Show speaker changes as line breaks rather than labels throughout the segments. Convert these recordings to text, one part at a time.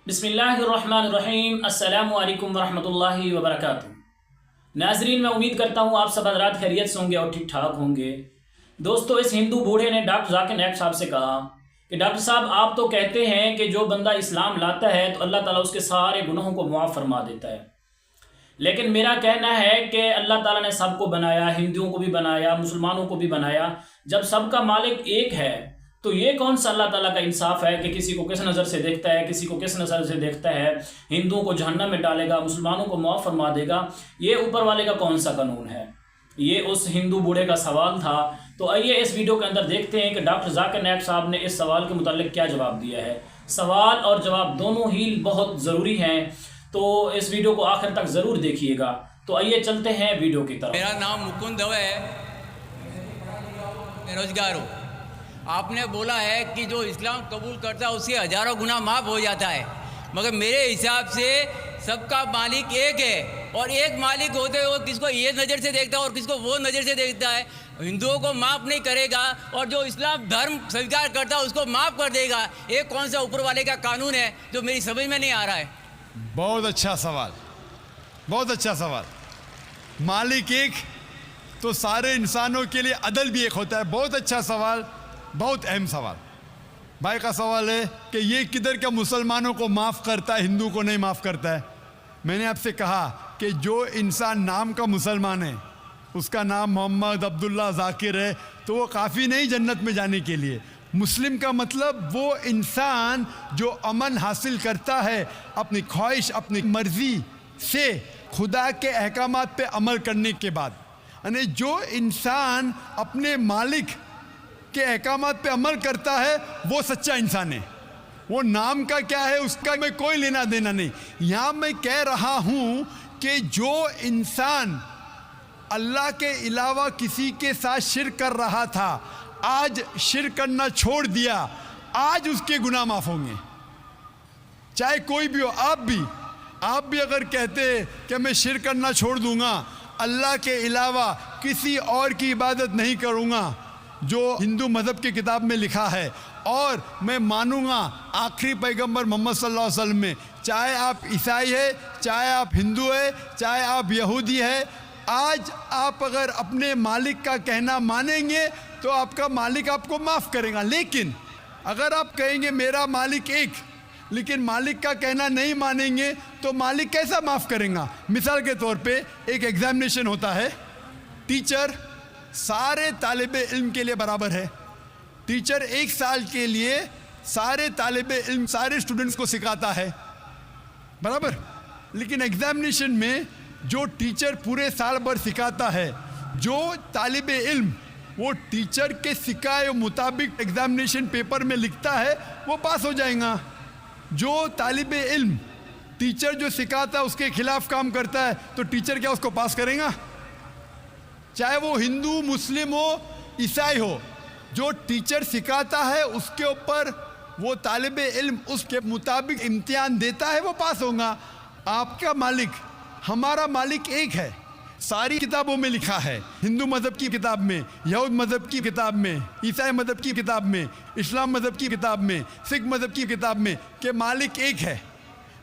बिस्मिल्लाहिर्रहमानिर्रहीम। अस्सलामु अलैकुम वरहमतुल्लाहि वबरकातुहू। नाजरीन, मैं उम्मीद करता हूँ आप सब हज़रात खैरियत से होंगे और ठीक ठाक होंगे। दोस्तों, इस हिंदू बूढ़े ने डॉक्टर जाकिर नायक साहब से कहा कि डॉक्टर साहब, आप तो कहते हैं कि जो बंदा इस्लाम लाता है तो अल्लाह ताला उसके सारे गुनाहों को मुआफ़ फरमा देता है, लेकिन मेरा कहना है कि अल्लाह ताला ने सबको बनाया, हिंदुओं को भी बनाया, मुसलमानों को भी बनाया। जब सबका मालिक एक है तो ये कौन सा अल्लाह ताला का इंसाफ है कि किसी को किस नज़र से देखता है, किसी को किस नज़र से देखता है। हिंदुओं को जहन्नम में डालेगा, मुसलमानों को मुआफ़ फरमा देगा। ये ऊपर वाले का कौन सा कानून है? ये उस हिंदू बूढ़े का सवाल था। तो आइए इस वीडियो के अंदर देखते हैं कि डॉक्टर जाकिर नायक साहब ने इस सवाल के मुताल्लिक क्या जवाब दिया है। सवाल और जवाब दोनों ही बहुत ज़रूरी हैं, तो इस वीडियो को आखिर तक ज़रूर देखिएगा। तो आइए चलते हैं वीडियो की तरफ।
मेरा नाम मुकुंद दवे है, बेरोजगार हूँ। आपने बोला है कि जो इस्लाम कबूल करता है उसके हज़ारों गुनाह माफ़ हो जाता है, मगर मेरे हिसाब से सबका मालिक एक है, और एक मालिक होते हुए किसको ये नज़र से देखता है और किसको वो नज़र से देखता है। हिंदुओं को माफ़ नहीं करेगा और जो इस्लाम धर्म स्वीकार करता है उसको माफ़ कर देगा। ये कौन सा ऊपर वाले का कानून है जो मेरी समझ में नहीं आ रहा है।
बहुत अच्छा सवाल, बहुत अच्छा सवाल। मालिक एक तो सारे इंसानों के लिए अदल भी एक होता है। बहुत अच्छा सवाल, बहुत अहम सवाल। भाई का सवाल है कि ये किधर का मुसलमानों को माफ़ करता है, हिंदू को नहीं माफ़ करता है। मैंने आपसे कहा कि जो इंसान नाम का मुसलमान है, उसका नाम मोहम्मद अब्दुल्ला जाकिर है, तो वो काफ़ी नहीं जन्नत में जाने के लिए। मुस्लिम का मतलब वो इंसान जो अमन हासिल करता है अपनी ख्वाहिश, अपनी मर्ज़ी से खुदा के अहकामात पे अमल करने के बाद। यानी जो इंसान अपने मालिक के अहकामात पे अमल करता है वो सच्चा इंसान है। वो नाम का क्या है उसका मैं कोई लेना देना नहीं। यहाँ मैं कह रहा हूँ कि जो इंसान अल्लाह के अलावा किसी के साथ शिर्क कर रहा था, आज शिर्क करना छोड़ दिया, आज उसके गुनाह माफ़ होंगे। चाहे कोई भी हो, आप भी अगर कहते कि मैं शिर्क करना छोड़ दूंगा, अल्लाह के अलावा किसी और की इबादत नहीं करूंगा, जो हिंदू मज़हब की किताब में लिखा है, और मैं मानूंगा आखिरी पैगंबर मोहम्मद सल्लल्लाहु अलैहि वसल्लम में, चाहे आप ईसाई है, चाहे आप हिंदू है, चाहे आप यहूदी है, आज आप अगर अपने मालिक का कहना मानेंगे तो आपका मालिक आपको माफ़ करेगा। लेकिन अगर आप कहेंगे मेरा मालिक एक, लेकिन मालिक का कहना नहीं मानेंगे, तो मालिक कैसा माफ़ करेगा? मिसाल के तौर पे एक एग्ज़ामिनेशन होता है, टीचर सारे तालिबे इल्म के लिए बराबर है। टीचर एक साल के लिए सारे तालिबे इल्म, सारे स्टूडेंट्स को सिखाता है, बराबर। लेकिन एग्ज़ामिनेशन में जो टीचर पूरे साल भर सिखाता है, जो तालिबे इल्म वो टीचर के सिखाए मुताबिक एग्ज़ामिनेशन पेपर में लिखता है, वो पास हो जाएगा। जो तालिबे इल्म टीचर जो सिखाता है उसके खिलाफ काम करता है, तो टीचर क्या उसको पास करेगा? चाहे वो हिंदू, मुस्लिम हो, ईसाई हो, जो टीचर सिखाता है उसके ऊपर वो तालिबे इल्म उसके मुताबिक इम्तिहान देता है, वो पास होगा। आपका मालिक, हमारा मालिक एक है। सारी किताबों में लिखा है, हिंदू मज़हब की किताब में, यहूद मज़हब की किताब में, ईसाई मज़हब की किताब में, इस्लाम मज़हब की किताब में, सिख मज़हब की किताब में, कि मालिक एक है।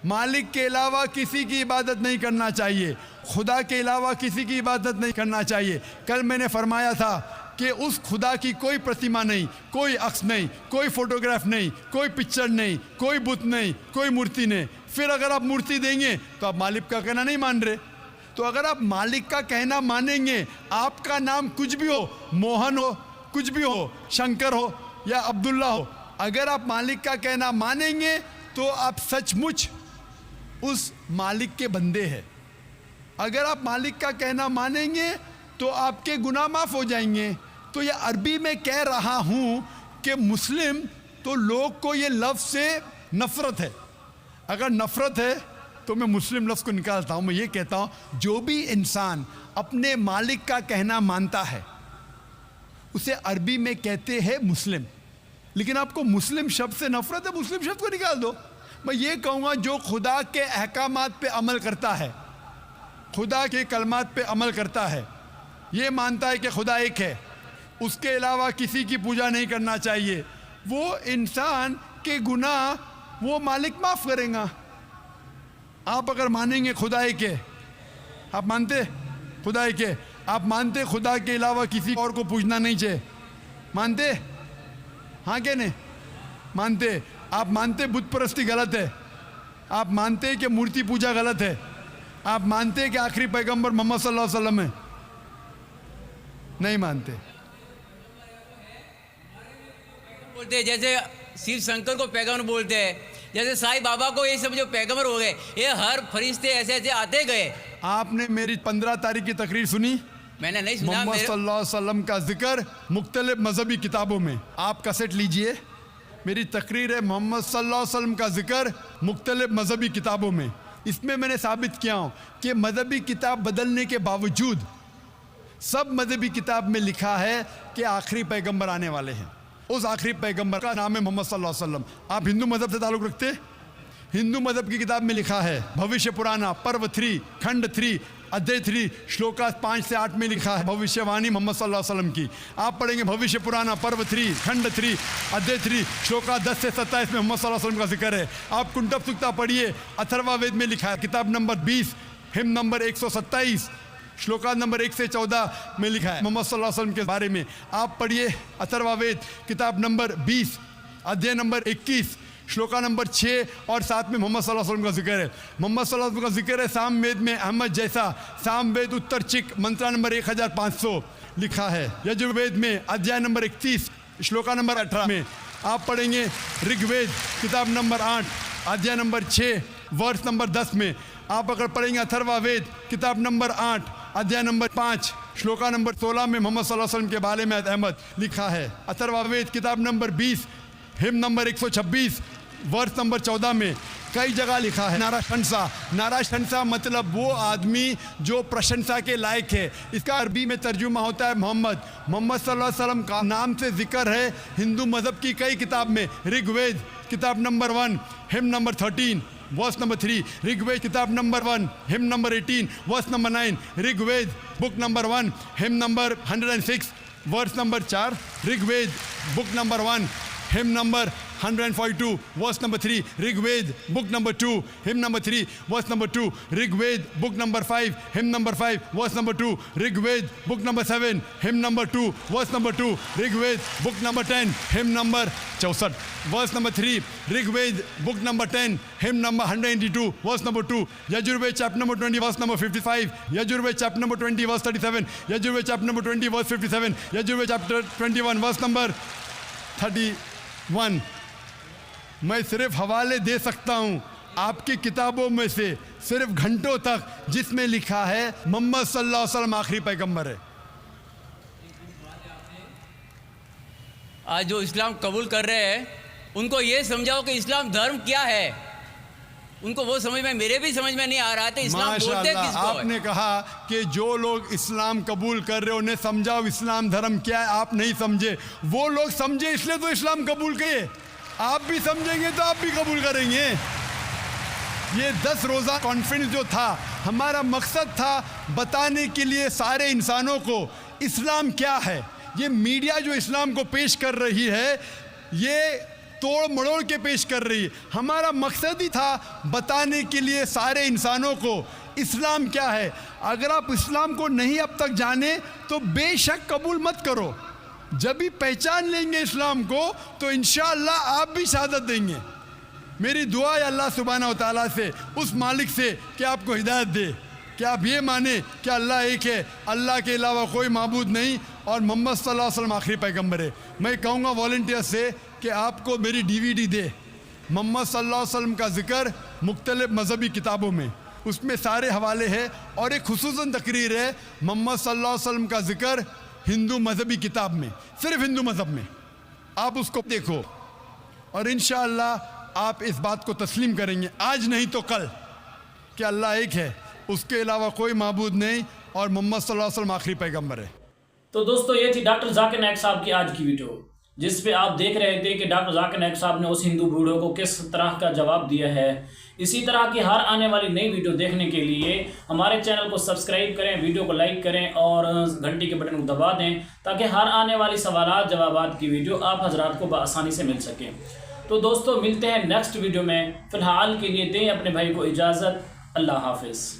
मालिक के अलावा किसी की इबादत नहीं करना चाहिए, खुदा के अलावा किसी की इबादत नहीं करना चाहिए। कल मैंने फरमाया था कि उस खुदा की कोई प्रतिमा नहीं, कोई अक्स नहीं, कोई फ़ोटोग्राफ नहीं, कोई पिक्चर नहीं, कोई बुत नहीं, कोई मूर्ति नहीं। फिर अगर आप मूर्ति देंगे तो आप मालिक का कहना नहीं मान रहे। तो अगर आप मालिक का कहना मानेंगे, आपका नाम कुछ भी हो, मोहन हो, कुछ भी हो, शंकर हो या अब्दुल्ला हो, अगर आप मालिक का कहना मानेंगे तो आप सचमुच उस मालिक के बंदे हैं। अगर आप मालिक का कहना मानेंगे तो आपके गुनाह माफ़ हो जाएंगे। तो ये अरबी में कह रहा हूँ कि मुस्लिम तो लोग को ये लफ्ज़ से नफ़रत है। अगर नफ़रत है तो मैं मुस्लिम लफ्ज़ को निकालता हूँ। मैं ये कहता हूँ जो भी इंसान अपने मालिक का कहना मानता है उसे अरबी में कहते हैं मुस्लिम। लेकिन आपको मुस्लिम शब्द से नफ़रत है, मुस्लिम शब्द को निकाल दो। मैं ये कहूँगा जो खुदा के अहकामात पे अमल करता है, खुदा के कलमात पे अमल करता है, ये मानता है कि खुदा एक है, उसके अलावा किसी की पूजा नहीं करना चाहिए, वो इंसान के गुनाह वो मालिक माफ़ करेगा। आप अगर मानेंगे खुदाई के, आप मानते खुदाई के, आप मानते खुदा के अलावा किसी और को पूछना नहीं चाहिए, मानते? हाँ क्या नहीं मानते? आप मानते बुत परस्ती गलत है, आप मानते कि मूर्ति पूजा गलत है, आप मानते कि आखिरी पैगंबर मोहम्मद सल्लल्लाहु अलैहि वसल्लम है? नहीं मानते।
बोलते हैं जैसे शिव शंकर को पैगंबर बोलते हैं, जैसे साईं बाबा को ये सब जो पैगंबर हो गए, ये हर फरिश्ते ऐसे ऐसे आते गए।
आपने मेरी 15 तारीख की तकरीर सुनी?
मैंने नहीं सुना।
मोहम्मद सल्लल्लाहु अलैहि वसल्लम का जिक्र मुख्तलिफ मजहबी किताबों में। आप कैसेट लीजिए, मेरी तकरीर है मोहम्मद सल्लल्लाहु अलैहि वसल्लम का जिक्र मुख्तलिफ मजहबी किताबों में। इसमें मैंने साबित किया हूँ कि मजहबी किताब बदलने के बावजूद सब मजहबी किताब में लिखा है कि आखिरी पैगंबर आने वाले हैं। उस आखिरी पैगंबर का नाम है मोहम्मद सल्लल्लाहु अलैहि वसल्लम। आप हिंदू मजहब से ताल्लुक़ रखते? हिंदू मजहब की किताब में लिखा है, भविष्य पुराना पर्व 3 खंड 3 अध्याय 3 श्लोका 5 से 8 में लिखा है भविष्यवाणी मोहम्मद सल्लल्लाहु अलैहि वसल्लम की। आप पढ़ेंगे भविष्य पुराना पर्व 3 खंड 3 अध्याय 3 श्लोका 10 से 27 में मोहम्मद सल्लल्लाहु अलैहि वसल्लम का जिक्र है। आप कुंटब सुक्ता पढ़िए, अथर्वा वेद में लिखा है, किताब number 20 him number 127 shloka number 1 से 14 में लिखा है मोहम्मद सल्लल्लाहु अलैहि वसल्लम के बारे में। आप पढ़िए अथर्वा वेद किताब नंबर 20 अध्याय नंबर 21 श्लोका नंबर 6 और 7 में मोहम्मद सल्लल्लाहु अलैहि वसल्लम का जिक्र है। मोहम्मद सल्लल्लाहु अलैहि वसल्लम का जिक्र है साम वेद में अहमद जैसा, साम वेद उत्तर चिक मंत्रा नंबर 1500 लिखा है। यजुर्वेद में अध्याय नंबर 31 श्लोका नंबर 18 में। आप पढ़ेंगे ऋग्वेद किताब नंबर 8 अध्याय नंबर 6 वर्ष नंबर 10 में। आप अगर पढ़ेंगे अथर्वा वेद किताब नंबर 8 अध्याय नंबर 5 श्लोका नंबर 16 में मोहम्मद सल्लल्लाहु अलैहि वसल्लम के बारे में अहमद लिखा है। अथर्वा वेद किताब नंबर 20 हिम नंबर 126 वर्ष नंबर 14 में कई जगह लिखा है नारा शंसा। नारा शंसा मतलब वो आदमी जो प्रशंसा के लायक है। इसका अरबी में तर्जुमा होता है मोहम्मद। मोहम्मद सल्लल्लाहु अलैहि वसल्लम का नाम से जिक्र है हिंदू मज़हब की कई किताब में। ऋग्वेद किताब number 1 hymn number 13 verse number 3, Rigveda किताब number 1 hymn number 18 verse number 9, Rigveda book number 1 hymn number 106 verse number 4, Rigveda book number 1 hymn number 142 verse number 3, Rigveda book number 2 hymn number 3 verse number 2, Rigveda book number 5 hymn number 5 verse number 2, Rigveda book number 7 hymn number 2 verse number 2, Rigveda book number 10 hymn number 64 verse number 3, Rigveda book number 10 hymn number 182 verse number 2, Yajurveda chapter number 20 verse number 55, Yajurveda chapter number 20 verse 37, Yajurveda chapter number 20 verse 57, Yajurveda chapter 21 verse number 31। मैं सिर्फ हवाले दे सकता हूँ आपकी किताबों में से सिर्फ घंटों तक जिसमें लिखा है मोहम्मद सल्लल्लाहु अलैहि वसल्लम आखिरी पैगंबर है।
आज जो इस्लाम कबूल कर रहे हैं उनको ये समझाओ कि इस्लाम धर्म क्या है। उनको वो समझ में, मेरे भी समझ में नहीं आ रहा था इस्लाम बोलते किसको है।
आपने कहा कि जो लोग इस्लाम कबूल कर रहे हो उन्हें समझाओ इस्लाम धर्म क्या है। आप नहीं समझे, वो लोग समझे इसलिए तो इस्लाम कबूल किए। आप भी समझेंगे तो आप भी कबूल करेंगे। ये 10 रोज़ा कॉन्फ्रेंस जो था, हमारा मकसद था बताने के लिए सारे इंसानों को इस्लाम क्या है। ये मीडिया जो इस्लाम को पेश कर रही है ये तोड़ मड़ोड़ के पेश कर रही है। हमारा मकसद ही था बताने के लिए सारे इंसानों को इस्लाम क्या है। अगर आप इस्लाम को नहीं अब तक जाने तो बेशक कबूल मत करो। जब भी पहचान लेंगे इस्लाम को तो इंशाअल्लाह आप भी शहादत देंगे। मेरी दुआ है अल्लाह सुब्हानहू व तआला से, उस मालिक से कि आपको हिदायत दे कि आप ये माने कि अल्लाह एक है, अल्लाह के अलावा कोई माबूद नहीं और मोहम्मद सल्लल्लाहु अलैहि वसल्लम आखिरी पैगंबर है। मैं कहूँगा वॉलंटियर से कि आपको मेरी DVD दे मोहम्मद सल्लल्लाहु अलैहि वसल्लम का जिक्र मुख्तलिफ मजहबी किताबों में, उसमें सारे हवाले हैं और एक खुसूसन तकरीर है मोहम्मद सल्लल्लाहु अलैहि वसल्लम का जिक्र हिंदू मजहबी किताब में, सिर्फ हिंदू मजहब में। आप उसको देखो और इंशाअल्लाह आप इस बात को तस्लीम करेंगे आज नहीं तो कल कि अल्लाह एक है, उसके अलावा कोई माबूद नहीं और मोहम्मद सल्लल्लाहु अलैहि वसल्लम आखिरी पैगंबर है।
तो दोस्तों ये थी डॉक्टर जाकिर नाइक साहब की आज की वीडियो, जिस पे आप देख रहे थे कि डॉक्टर जाकिर नाइक साहब ने उस हिंदू बूढ़े को किस तरह का जवाब दिया है। इसी तरह की हर आने वाली नई वीडियो देखने के लिए हमारे चैनल को सब्सक्राइब करें, वीडियो को लाइक करें और घंटी के बटन को दबा दें ताकि हर आने वाली सवालात जवाबात की वीडियो आप हजरात को बआसानी से मिल सके। तो दोस्तों मिलते हैं नेक्स्ट वीडियो में। फ़िलहाल के लिए दें अपने भाई को इजाज़त। अल्लाह हाफिज़।